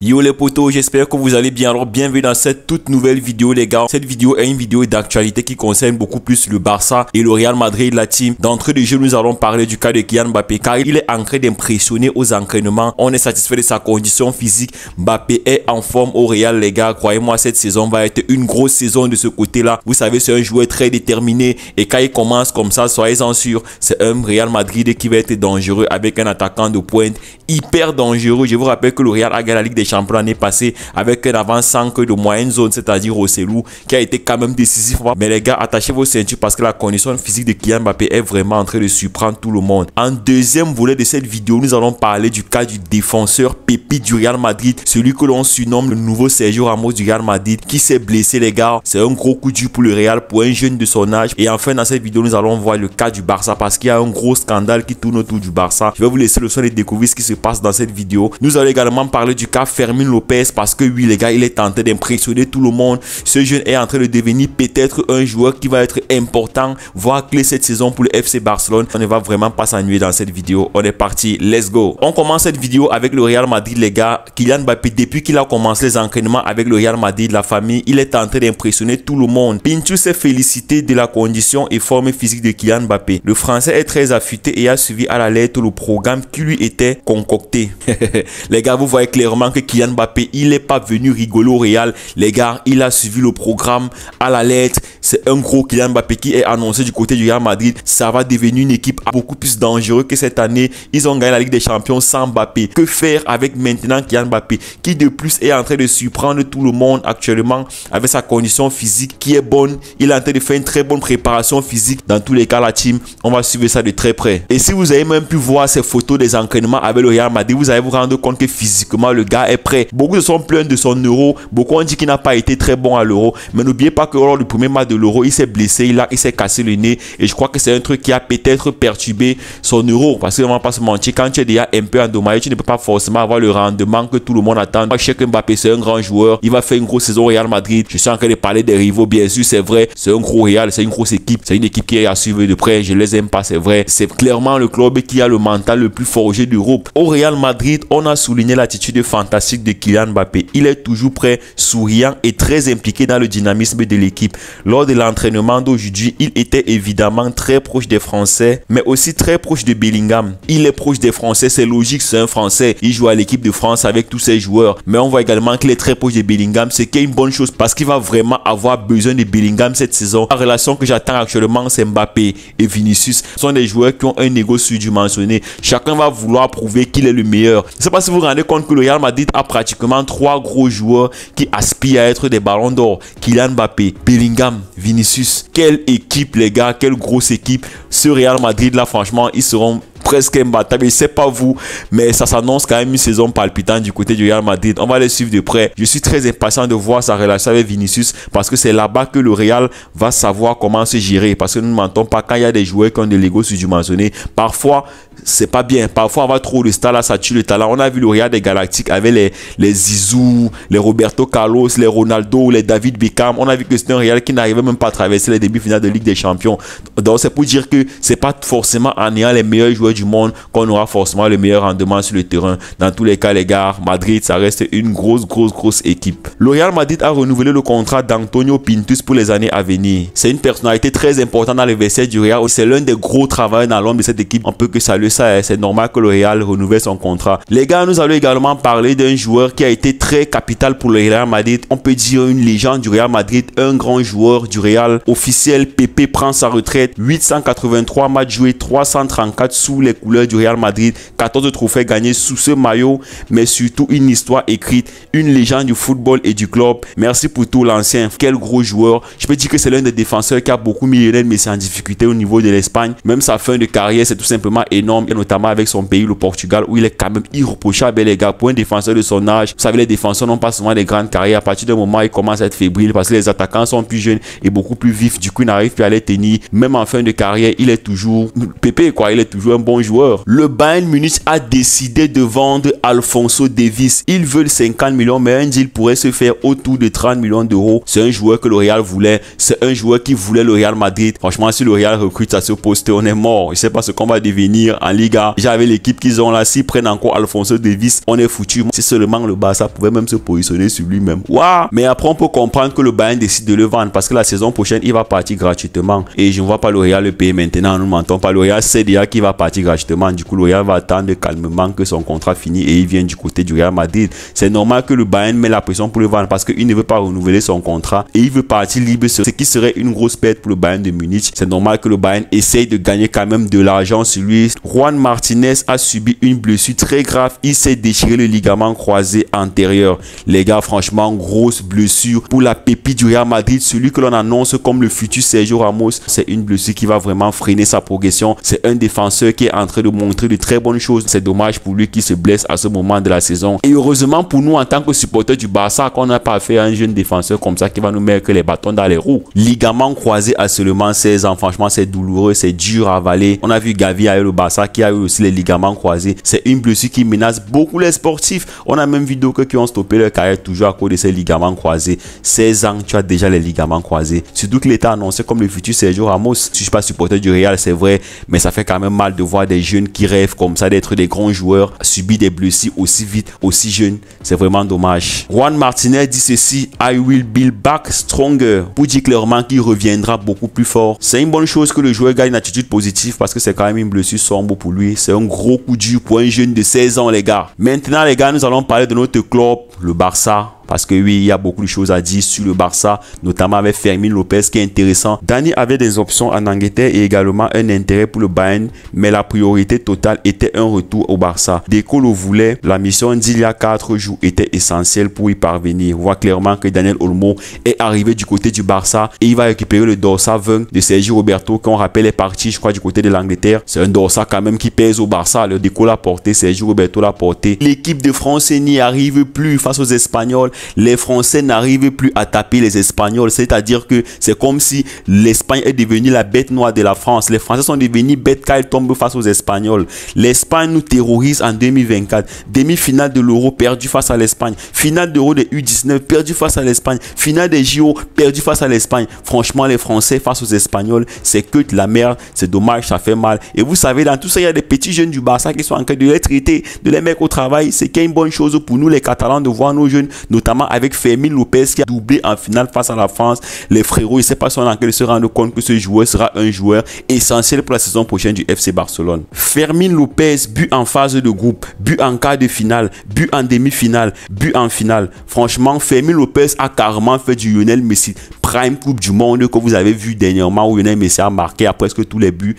Yo les potos, j'espère que vous allez bien. Alors bienvenue dans cette toute nouvelle vidéo les gars. Cette vidéo est une vidéo d'actualité qui concerne beaucoup plus le Barça et le Real Madrid, la team. D'entrée de jeu, nous allons parler du cas de Kylian Mbappé car il est en train d'impressionner aux entraînements. On est satisfait de sa condition physique. Mbappé est en forme au Real les gars. Croyez-moi, cette saison va être une grosse saison de ce côté-là. Vous savez, c'est un joueur très déterminé et quand il commence comme ça, soyez-en sûrs, c'est un Real Madrid qui va être dangereux avec un attaquant de pointe hyper dangereux. Je vous rappelle que le Real a gagné la Ligue des Champions l'année passée avec un avant-centre de moyenne zone, c'est-à-dire Rossellou, qui a été quand même décisif. Mais les gars, attachez vos ceintures parce que la condition physique de Kylian Mbappé est vraiment en train de surprendre tout le monde. En deuxième volet de cette vidéo, nous allons parler du cas du défenseur pépite du Real Madrid, celui que l'on surnomme le nouveau Sergio Ramos du Real Madrid, qui s'est blessé les gars. C'est un gros coup dur pour le Real, pour un jeune de son âge. Et enfin, dans cette vidéo, nous allons voir le cas du Barça parce qu'il y a un gros scandale qui tourne autour du Barça. Je vais vous laisser le soin de découvrir ce qui se passe dans cette vidéo. Nous allons également parler du cas Fermín López parce que oui les gars, il est tenté d'impressionner tout le monde. Ce jeune est en train de devenir peut-être un joueur qui va être important, voire clé cette saison pour le FC Barcelone. On ne va vraiment pas s'ennuyer dans cette vidéo. On est parti, let's go. On commence cette vidéo avec le Real Madrid les gars. Kylian Mbappé, depuis qu'il a commencé les entraînements avec le Real Madrid, la famille, il est tenté d'impressionner tout le monde. Pinto s'est félicité de la condition et forme physique de Kylian Mbappé. Le français est très affûté et a suivi à la lettre le programme qui lui était concocté. Les gars, vous voyez clairement que Kylian Mbappé, il n'est pas venu rigoler au Real. Les gars, il a suivi le programme à la lettre. C'est un gros Kylian Mbappé qui est annoncé du côté du Real Madrid. Ça va devenir une équipe beaucoup plus dangereuse que cette année. Ils ont gagné la Ligue des Champions sans Mbappé. Que faire avec maintenant Kylian Mbappé, qui de plus est en train de surprendre tout le monde actuellement avec sa condition physique qui est bonne. Il est en train de faire une très bonne préparation physique. Dans tous les cas, la team, on va suivre ça de très près. Et si vous avez même pu voir ces photos des entraînements avec le Real Madrid, vous allez vous rendre compte que physiquement, le gars est prêt. Beaucoup se sont plaints de son euro. Beaucoup ont dit qu'il n'a pas été très bon à l'euro. Mais n'oubliez pas que lors du premier match de l'euro, il s'est blessé, il s'est cassé le nez. Et je crois que c'est un truc qui a peut-être perturbé son euro. Parce que on va pas se mentir, quand tu es déjà un peu endommagé, tu ne peux pas forcément avoir le rendement que tout le monde attend. Je sais que Mbappé, c'est un grand joueur. Il va faire une grosse saison au Real Madrid. Je suis en train de parler des rivaux, bien sûr, c'est vrai. C'est un gros Real, c'est une grosse équipe. C'est une équipe qui est à suivre de près. Je les aime pas, c'est vrai. C'est clairement le club qui a le mental le plus forgé d'Europe. Au Real Madrid, on a souligné l'attitude fantastique de Kylian Mbappé. Il est toujours prêt, souriant et très impliqué dans le dynamisme de l'équipe. Lors de l'entraînement d'aujourd'hui, il était évidemment très proche des Français, mais aussi très proche de Bellingham. Il est proche des Français, c'est logique, c'est un Français. Il joue à l'équipe de France avec tous ses joueurs. Mais on voit également qu'il est très proche de Bellingham, ce qui est une bonne chose parce qu'il va vraiment avoir besoin de Bellingham cette saison. La relation que j'attends actuellement, c'est Mbappé et Vinicius. Ce sont des joueurs qui ont un ego surdimensionné. Chacun va vouloir prouver qu'il est le meilleur. Je ne sais pas si vous vous rendez compte que le Real Madrid a pratiquement trois gros joueurs qui aspirent à être des ballons d'or. Kylian Mbappé, Bellingham, Vinicius. Quelle équipe les gars, quelle grosse équipe. Ce Real Madrid là, franchement, ils seront presque imbattable. Je sais pas vous, mais ça s'annonce quand même une saison palpitante du côté du Real Madrid. On va les suivre de près. Je suis très impatient de voir sa relation avec Vinicius parce que c'est là-bas que le Real va savoir comment se gérer. Parce que nous ne mentons pas, quand il y a des joueurs qui ont de l'ego surdimensionné, parfois c'est pas bien. Parfois on va trop de stars là, ça tue le talent. On a vu le Real des Galactiques avec les Zizou, les Roberto Carlos, les Ronaldo, les David Beckham. On a vu que c'était un Real qui n'arrivait même pas à traverser les demi-finales de Ligue des Champions. Donc c'est pour dire que c'est pas forcément en ayant les meilleurs joueurs du monde qu'on aura forcément le meilleur rendement sur le terrain. Dans tous les cas les gars, Madrid ça reste une grosse équipe. Le Real Madrid a renouvelé le contrat d'Antonio Pintus pour les années à venir. C'est une personnalité très importante dans les vestiaires du Real. C'est l'un des gros travailleurs dans l'ombre de cette équipe. On peut que saluer ça, c'est normal que le Real renouvelle son contrat. Les gars, nous allons également parler d'un joueur qui a été très capital pour le Real Madrid. On peut dire une légende du Real Madrid, un grand joueur du Real officiel. Pepe prend sa retraite, 883 matchs joués, 334 sous les couleurs du Real Madrid, 14 trophées gagnés sous ce maillot, mais surtout une histoire écrite, une légende du football et du club. Merci pour tout l'ancien, quel gros joueur. Je peux dire que c'est l'un des défenseurs qui a beaucoup mis Lionel Messi en difficulté au niveau de l'Espagne. Même sa fin de carrière, c'est tout simplement énorme, et notamment avec son pays, le Portugal, où il est quand même irréprochable, les gars, pour un défenseur de son âge. Vous savez, les défenseurs n'ont pas souvent des grandes carrières. À partir d'un moment, ils commencent à être fébriles parce que les attaquants sont plus jeunes et beaucoup plus vifs. Du coup, ils n'arrivent plus à les tenir. Même en fin de carrière, il est toujours pépé, quoi. Il est toujours un bon joueur. Le Bayern Munich a décidé de vendre Alphonso Davies. Ils veulent 50 millions, mais un deal pourrait se faire autour de 30 millions d'euros. C'est un joueur que le Real voulait. C'est un joueur qui voulait le Real Madrid. Franchement, si le Real recrute à ce poste, on est mort. Je ne sais pas ce qu'on va devenir en Liga. Déjà avec l'équipe qu'ils ont là, s'ils prennent encore Alphonso Davies, on est foutu. Si seulement le Barça pouvait même se positionner sur lui-même. Waouh! Mais après, on peut comprendre que le Bayern décide de le vendre parce que la saison prochaine, il va partir gratuitement. Et je ne vois pas le Real le payer maintenant. Nous ne mentons pas. Le Real sait déjà qu'il va partir gratuitement. Du coup, le Real va attendre calmement que son contrat finisse et il vient du côté du Real Madrid. C'est normal que le Bayern met la pression pour le vendre parce qu'il ne veut pas renouveler son contrat et il veut partir libre, ce qui serait une grosse perte pour le Bayern de Munich. C'est normal que le Bayern essaye de gagner quand même de l'argent sur lui. Juan Martinez a subi une blessure très grave. Il s'est déchiré le ligament croisé antérieur. Les gars, franchement, grosse blessure pour la pépite du Real Madrid, celui que l'on annonce comme le futur Sergio Ramos. C'est une blessure qui va vraiment freiner sa progression. C'est un défenseur qui est en train de montrer de très bonnes choses. C'est dommage pour lui qui se blesse à ce moment de la saison. Et heureusement pour nous en tant que supporters du Barça qu'on n'a pas fait un jeune défenseur comme ça qui va nous mettre les bâtons dans les roues. Ligament croisé à seulement 16 ans. Franchement, c'est douloureux, c'est dur à avaler. On a vu Gavi avec le Barça qui a eu aussi les ligaments croisés. C'est une blessure qui menace beaucoup les sportifs. On a même vu d'autres qui ont stoppé leur carrière toujours à cause de ces ligaments croisés. 16 ans, tu as déjà les ligaments croisés. Surtout qu'il était annoncé comme le futur Sergio Ramos. Je ne suis pas supporter du Real, c'est vrai, mais ça fait quand même mal de voir des jeunes qui rêvent comme ça d'être des grands joueurs subir des blessures aussi vite, aussi jeunes. C'est vraiment dommage. Juan Martinez dit ceci: I will be back stronger, pour dire clairement qu'il reviendra beaucoup plus fort. C'est une bonne chose que le joueur gagne une attitude positive parce que c'est quand même une blessure sombre pour lui. C'est un gros coup dur pour un jeune de 16 ans, les gars. Maintenant, les gars, nous allons parler de notre club, le Barça. Parce que oui, il y a beaucoup de choses à dire sur le Barça, notamment avec Fermín López qui est intéressant. Dani avait des options en Angleterre et également un intérêt pour le Bayern, mais la priorité totale était un retour au Barça. Deco le voulait, la mission d'il y a 4 jours était essentielle pour y parvenir. On voit clairement que Daniel Olmo est arrivé du côté du Barça et il va récupérer le dorsal 20 de Sergi Roberto, qu'on rappelle est parti, je crois, du côté de l'Angleterre. C'est un dorsal quand même qui pèse au Barça. Le Deco l'a porté, Sergi Roberto l'a porté. L'équipe de France n'y arrive plus face aux Espagnols. Les Français n'arrivent plus à taper les Espagnols. C'est-à-dire que c'est comme si l'Espagne est devenue la bête noire de la France. Les Français sont devenus bêtes quand ils tombent face aux Espagnols. L'Espagne nous terrorise en 2024. Demi-finale de l'Euro perdu face à l'Espagne. Finale d'Euro de U19 perdu face à l'Espagne. Finale des JO perdu face à l'Espagne. Franchement, les Français face aux Espagnols, c'est que de la merde. C'est dommage, ça fait mal. Et vous savez, dans tout ça, il y a des petits jeunes du Barça qui sont en train de les traiter, de les mettre au travail. C'est qu'il y a une bonne chose pour nous, les Catalans, de voir nos jeunes, notamment avec Fermín López qui a doublé en finale face à la France. Les frérots, je ne sais pas si on est en train de se rendre compte que ce joueur sera un joueur essentiel pour la saison prochaine du FC Barcelone. Fermín López, but en phase de groupe, but en quart de finale, but en demi-finale, but en finale. Franchement, Fermín López a carrément fait du Lionel Messi Prime Coupe du Monde que vous avez vu dernièrement, où Lionel Messi a marqué à presque tous les buts,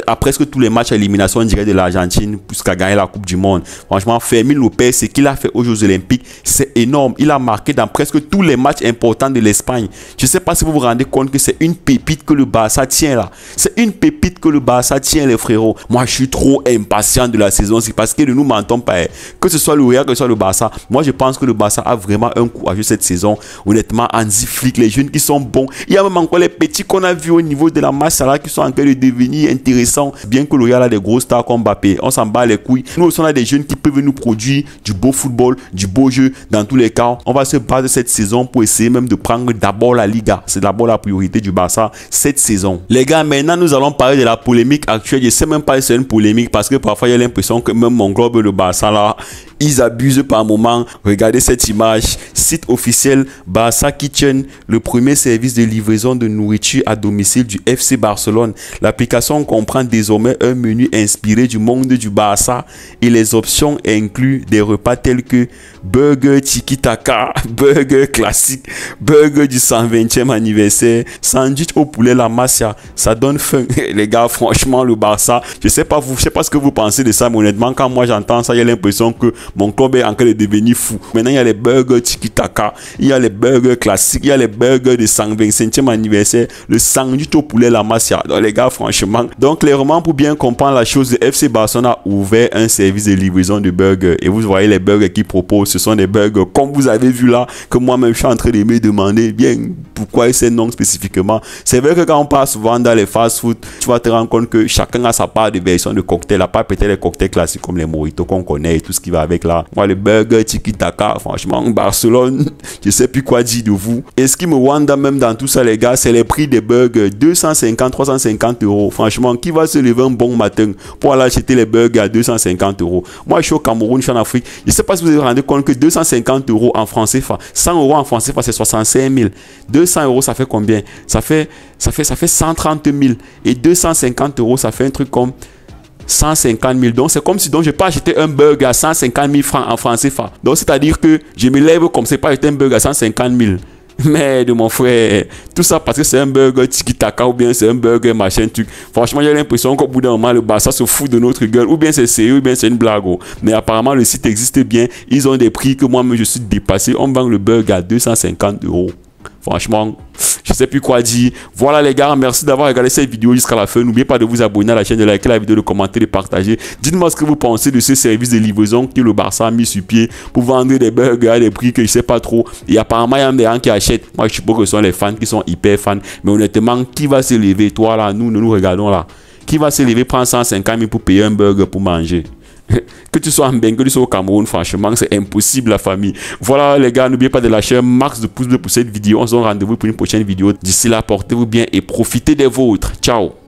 à presque tous les matchs à élimination directe de l'Argentine jusqu'à gagner la Coupe du Monde. Franchement, Fermín López, ce qu'il a fait aux Jeux Olympiques, c'est énorme. Il a marqué dans presque tous les matchs importants de l'Espagne. Je ne sais pas si vous vous rendez compte que c'est une pépite que le Barça tient là. C'est une pépite que le Barça tient, les frérots. Moi, je suis trop impatient de la saison. C'est parce que ne nous mentons pas. Que ce soit le Real, que ce soit le Barça. Moi, je pense que le Barça a vraiment un coup à jouer cette saison. Honnêtement, Hansi Flick, les jeunes qui sont bons. Il y a même encore les petits qu'on a vus au niveau de la masse là qui sont en train de devenir intéressants. Bien que le Real a des gros stars comme Mbappé. On s'en bat les couilles. Nous aussi, on a des jeunes qui peuvent nous produire du beau football, du beau jeu. Dans tous les cas, on va se battre cette saison pour essayer même de prendre d'abord la Liga. C'est d'abord la priorité du Barça cette saison. Les gars, maintenant nous allons parler de la polémique actuelle. Je sais même pas si c'est une polémique parce que parfois il y a l'impression que même mon club, le Barça là, ils abusent par moment. Regardez cette image. Site officiel Barça Kitchen, le premier service de livraison de nourriture à domicile du FC Barcelone. L'application comprend désormais un menu inspiré du monde du Barça et les options incluent des repas tels que burger tiki-taka, burger classique, burger du 120e anniversaire, sandwich au poulet la Masia. Ça donne faim. Les gars, franchement, le Barça, je sais pas ce que vous pensez de ça, mais honnêtement, quand moi j'entends ça, il y a l'impression que mon club est en train de devenir fou. Maintenant, il y a les burgers tiki-taka, il y a les burgers classiques, il y a les burgers de 125e anniversaire, le sandwich au poulet la Masia. Donc, les gars, franchement, donc clairement, pour bien comprendre la chose, le FC Barcelone a ouvert un service de livraison de burgers. Et vous voyez les burgers qu'ils proposent, ce sont des burgers, comme vous avez vu là, que moi-même je suis en train de me demander, bien, pourquoi ces noms spécifiquement. C'est vrai que quand on passe souvent dans les fast-food, tu vas te rendre compte que chacun a sa part de version de cocktail. À part peut-être les cocktails classiques comme les mojitos qu'on connaît et tout ce qui va avec là. Moi, les burgers Tiki Taka, franchement, Barcelone, je sais plus quoi dire de vous. Et ce qui me wanda même dans tout ça, les gars, c'est les prix des burgers. 250, 350 euros. Franchement, qui va se lever un bon matin pour aller acheter les burgers à 250 euros? Moi, je suis au Cameroun, je suis en Afrique. Je sais pas si vous vous rendez compte que 250 euros en francs CFA, 100 euros en francs CFA, c'est 65 000. 200 euros, ça fait combien? Ça fait 130 000. Et 250 euros, ça fait un truc comme 150 000. Donc, c'est comme si je peux acheter un burger à 150 000 francs en francs CFA. Donc, c'est-à-dire que je me lève comme c'est pas acheter un burger à 150 000. Mais de mon frère, tout ça parce que c'est un burger tiki-taka ou bien c'est un burger machin truc. Franchement, j'ai l'impression qu'au bout d'un moment, le Barça se fout de notre gueule. Ou bien c'est sérieux, ou bien c'est une blague. Mais apparemment, le site existe bien. Ils ont des prix que moi-même je suis dépassé. On vend le burger à 250 euros. Franchement, je sais plus quoi dire. Voilà les gars, merci d'avoir regardé cette vidéo jusqu'à la fin. N'oubliez pas de vous abonner à la chaîne, de liker la vidéo, de commenter, de partager. Dites-moi ce que vous pensez de ce service de livraison que le Barça a mis sur pied pour vendre des burgers à des prix que je sais pas trop. Et apparemment, il y a des gens qui achètent. Moi, je suppose que ce sont les fans qui sont hyper fans. Mais honnêtement, qui va se lever? Toi là, nous regardons là. Qui va se lever, prendre 150 000 pour payer un burger pour manger? Que tu sois en Bengue, que tu sois au Cameroun, franchement, c'est impossible la famille. Voilà les gars, n'oubliez pas de lâcher un max de pouces bleus pour cette vidéo. On se donne rendez-vous pour une prochaine vidéo. D'ici là, portez-vous bien et profitez des vôtres. Ciao.